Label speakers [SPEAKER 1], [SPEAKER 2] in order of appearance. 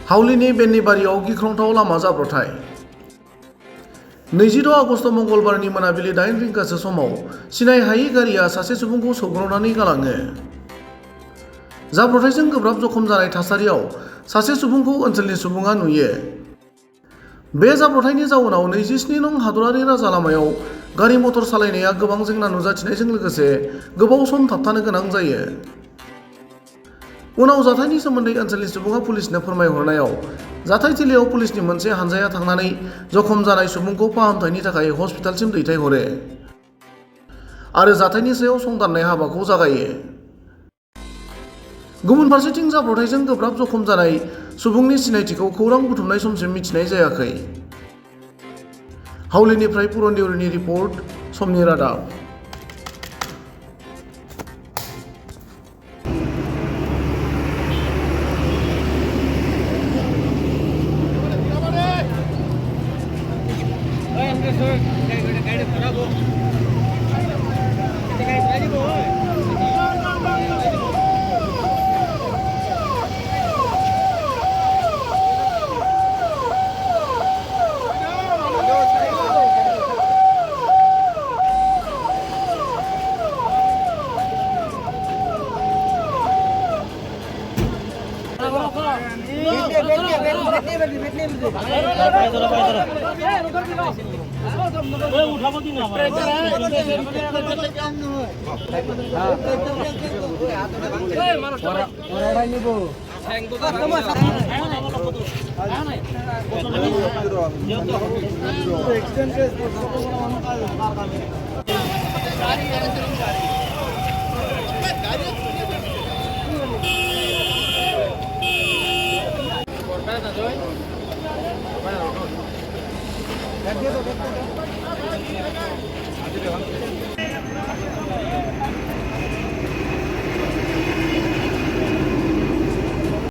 [SPEAKER 1] हावलिनि बेन्निबारियाव गिख्रंथाव लामा जाब्रबथाय 26 आगस्ट मंगलबारनि मोनाबिलि 8 रिंगासो समाव सिनाय हायै गारिया सासे सुबुंखौ सौग्रावनानै गालाङो। जाब्रबथायजों गोब्राब जखम जानाय थासारियाव सासे सुबुंखौ ओनसोलनि सुबुङा नुयो। बे जाब्रबथायनि जाउनाव 27 नं हादरारि राजा लामायाव गारि मटर सालायनाया गोबां जेंना नुजाथिनायजों लोगोसे गोबाव सम थाबथानो गोनां जायो। उनाव जाथायनि सोमोन्दै ओनसोलनि सुबुङा पुलिसनो फोरमायहरनायाव जाथायथिलियाव पुलिसनि मोनसे हानजाया थांनानै जखम जानाय सुबुंखौ फाहामथायनि थाखाय हस्पिटालसिम दैथायहरो आरो जाथायनि सायाव संदाननाय हाबाखौ जागायो। गुबुन फारसेथिं जाब्रबथायजों गोब्राब जखम जानाय सुबुंनि सिनायथिखौ खौरां बुथुमनाय समसिम मिथिनाय जायाखै। हावलिनिफ्राय पुरन देउरिनि रिपर्ट, समनि रादाब।